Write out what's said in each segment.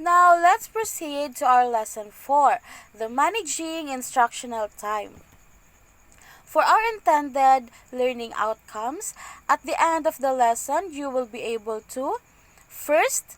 Now, let's proceed to our lesson 4, the managing instructional time. For our intended learning outcomes, at the end of the lesson, you will be able to first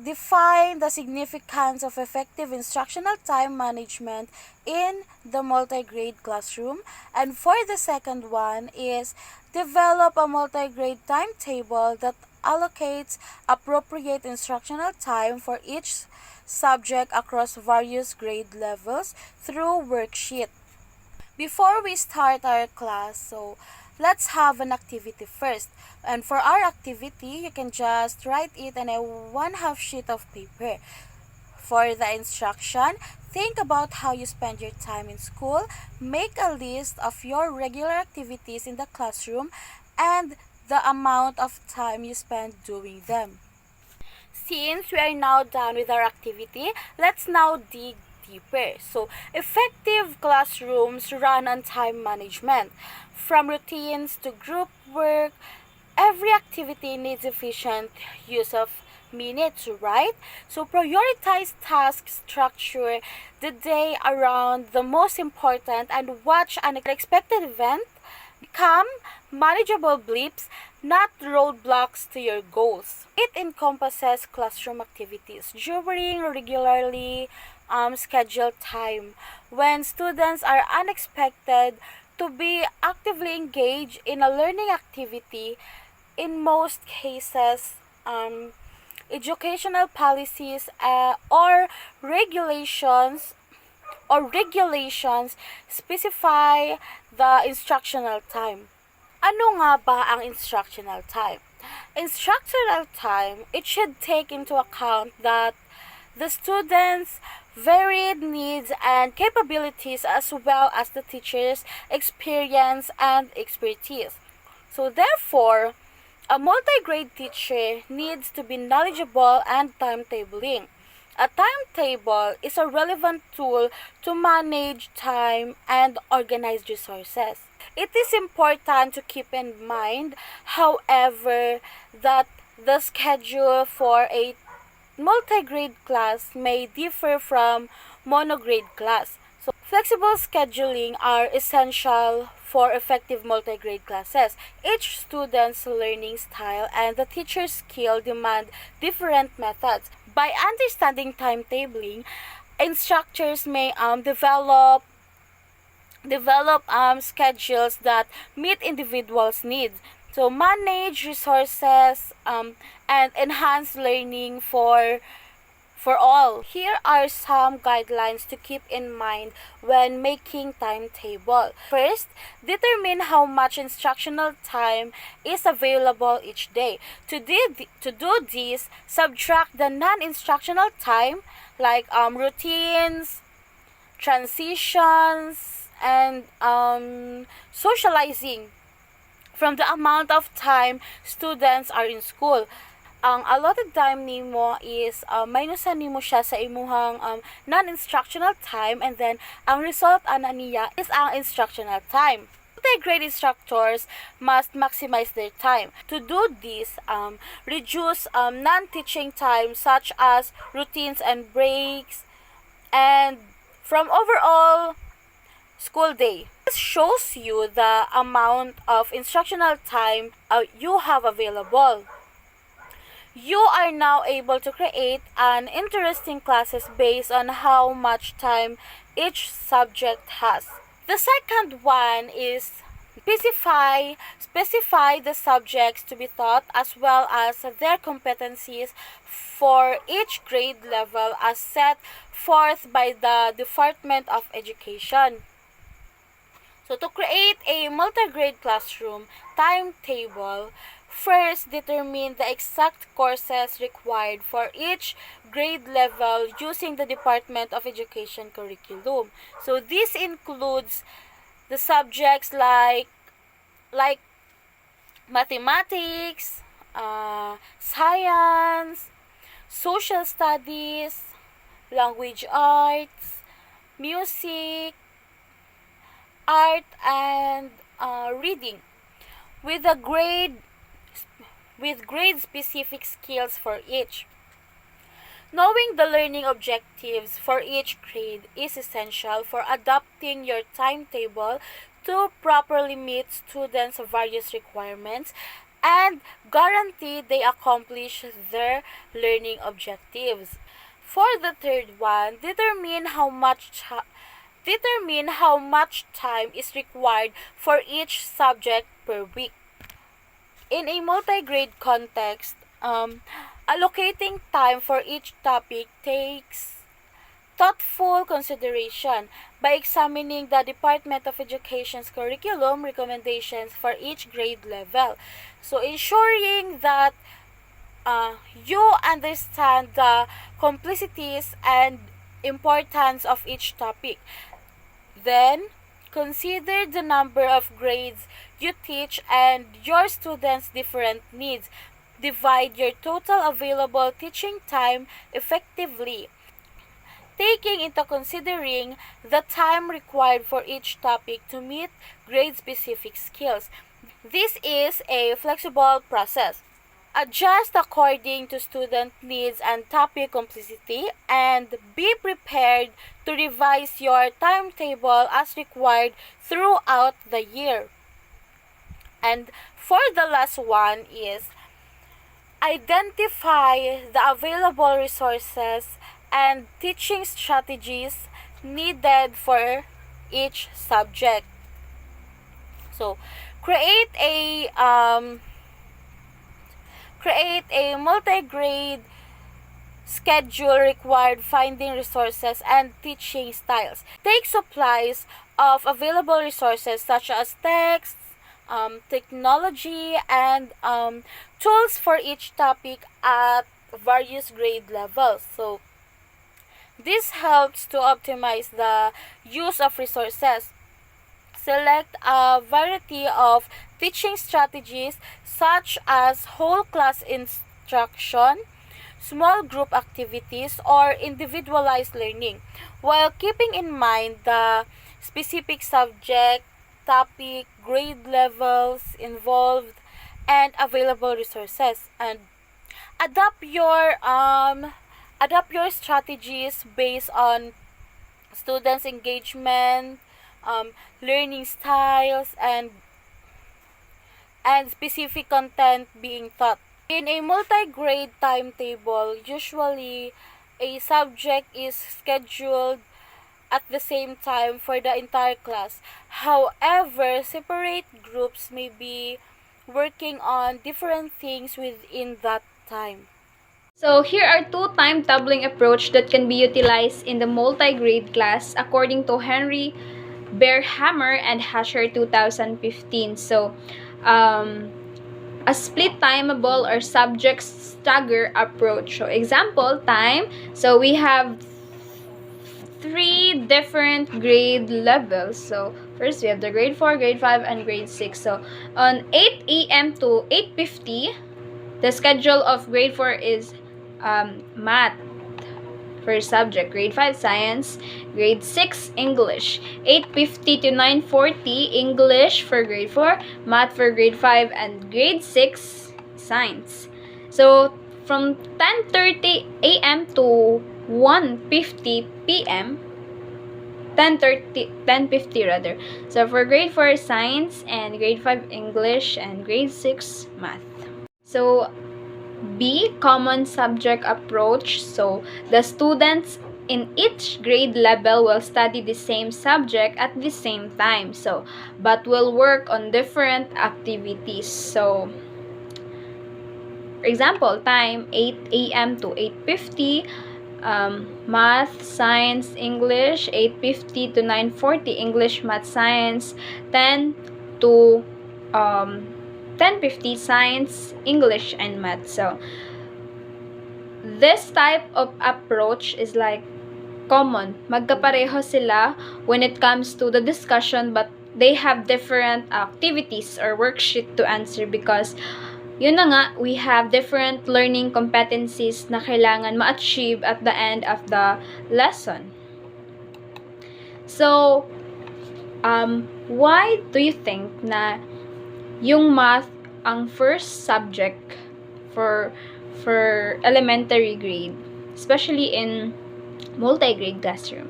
define the significance of effective instructional time management in the multi-grade classroom. And for the second one is develop a multi-grade timetable that allocates appropriate instructional time for each subject across various grade levels through worksheet. Before we start our class, so let's have an activity first. And for our activity, you can just write it on a 1/2 sheet of paper. For the instruction, think about how you spend your time in school, make a list of your regular activities in the classroom, and the amount of time you spend doing them. Since we are now done with our activity, let's now dig deeper. So, effective classrooms run on time management. From routines to group work, every activity needs efficient use of minutes, right? So, prioritize tasks, structure the day around the most important, and watch an unexpected event become manageable blips, not roadblocks to your goals. It encompasses classroom activities during regularly scheduled time when students are unexpected to be actively engaged in a learning activity. In most cases, educational policies or regulations specify the instructional time. Ano nga ba ang instructional time? Instructional time, it should take into account that the students' varied needs and capabilities as well as the teacher's experience and expertise. So therefore, a multi-grade teacher needs to be knowledgeable and timetabling. A timetable is a relevant tool to manage time and organize resources. It is important to keep in mind, however, that the schedule for a multi-grade class may differ from monograde class. So, flexible scheduling are essential for effective multi-grade classes. Each student's learning style and the teacher's skill demand different methods. By understanding timetabling, instructors may develop schedules that meet individuals' needs. So manage resources and enhance learning for all. Here are some guidelines to keep in mind when making timetable. First, determine how much instructional time is available each day. To do this, subtract the non-instructional time like routines, transitions, and socializing from the amount of time students are in school. Ang allotted time nimo is minusan nimo siya sa imuhang non-instructional time, and then ang result ana niya is ang instructional time. Multi-grade instructors must maximize their time. To do this, reduce non-teaching time such as routines and breaks, and from overall school day. This shows you the amount of instructional time you have available. You are now able to create an interesting classes based on how much time each subject has. The second one is specify the subjects to be taught as well as their competencies for each grade level as set forth by the Department of Education. So to create a multi-grade classroom timetable, first, determine the exact courses required for each grade level using the Department of Education curriculum. So this includes the subjects like mathematics, science, social studies, language arts, music, art, and reading, with grade specific skills for each. Knowing the learning objectives for each grade is essential for adapting your timetable to properly meet students' various requirements and guarantee they accomplish their learning objectives. For the third one, determine how much time is required for each subject per week. In a multi-grade context, allocating time for each topic takes thoughtful consideration by examining the Department of Education's curriculum recommendations for each grade level. So, ensuring that you understand the complexities and importance of each topic. Then, consider the number of grades you teach and your students' different needs. Divide your total available teaching time effectively, taking into considering the time required for each topic to meet grade-specific skills. This is a flexible process. Adjust according to student needs and topic complexity, and be prepared to revise your timetable as required throughout the year. And for the last one is identify the available resources and teaching strategies needed for each subject. So, create a multi-grade schedule required finding resources and teaching styles. Take supplies of available resources such as texts, technology, and tools for each topic at various grade levels. So, this helps to optimize the use of resources. Select a variety of teaching strategies such as whole class instruction, small group activities, or individualized learning, while keeping in mind the specific subject, topic, grade levels involved, and available resources. And adapt your um, adapt your strategies based on students' engagement, learning styles, and specific content being taught. In a multi-grade timetable, usually a subject is scheduled at the same time for the entire class. However, separate groups may be working on different things within that time. So here are two timetabling approach that can be utilized in the multi-grade class according to Henry Bearhammer and Hasher 2015. So, a split timeable or subject stagger approach. So, example, time. So, we have three different grade levels. So, first we have the grade 4, grade 5, and grade 6. So, on 8 a.m. to 8:50, the schedule of grade 4 is math. First subject, grade 5 science, grade 6 English, 8:50 to 9:40 English for grade 4, math for grade 5, and grade 6 science. So from 10:30 a.m. to 1:50 p.m. 10:50 rather. So for grade 4 science and grade 5 English and grade 6 math. So B, common subject approach. So, the students in each grade level will study the same subject at the same time. So, but will work on different activities. So, for example, time 8 a.m. to 8:50. Math, science, English, 8:50 to 9:40 English, math, science, 10 to 10:50 science, English, and math. So this type of approach is like common. Magkapareho sila when it comes to the discussion, but they have different activities or worksheet to answer because yun na nga, we have different learning competencies na kailangan ma-achieve at the end of the lesson. So, why do you think na yung math ang first subject for elementary grade? especially in multi-grade classroom.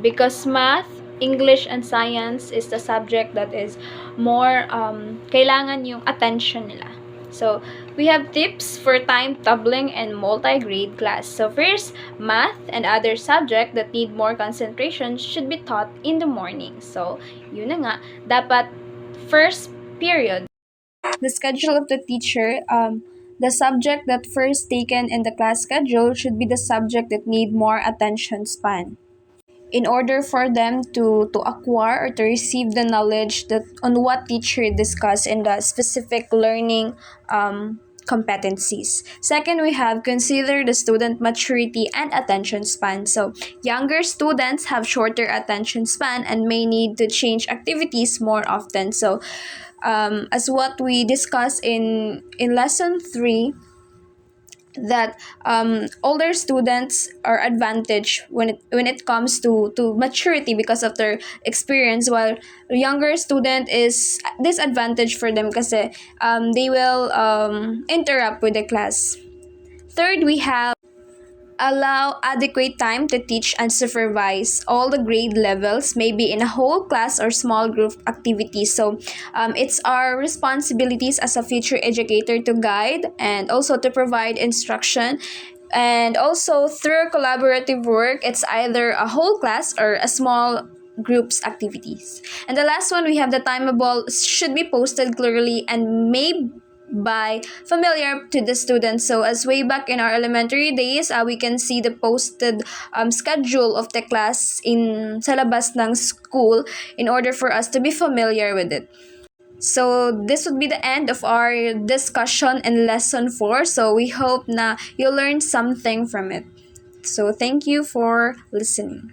Because math, English, and science is the subject that is more kailangan yung attention nila. So, we have tips for time tabling and multi-grade class. So, first, math and other subject that need more concentration should be taught in the morning. So, yun na nga, dapat first period. The schedule of the teacher, the subject that first taken in the class schedule should be the subject that need more attention span in order for them to acquire or to receive the knowledge that on what teacher discussed in the specific learning competencies. Second, we have consider the student maturity and attention span. So younger students have shorter attention span and may need to change activities more often. So as what we discussed in lesson 3, that older students are advantaged when it comes to maturity because of their experience, while younger student is disadvantaged for them kasi they will interrupt with the class. Third, we have allow adequate time to teach and supervise all the grade levels, maybe in a whole class or small group activities. So it's our responsibilities as a future educator to guide and also to provide instruction. And also through collaborative work, it's either a whole class or a small groups activities. And the last one, we have the timeable should be posted clearly and made by familiar to the students. So as way back in our elementary days, we can see the posted schedule of the class in sa labas ng school in order for us to be familiar with it. So this would be the end of our discussion in lesson 4. So we hope na you learned something from it. So thank you for listening.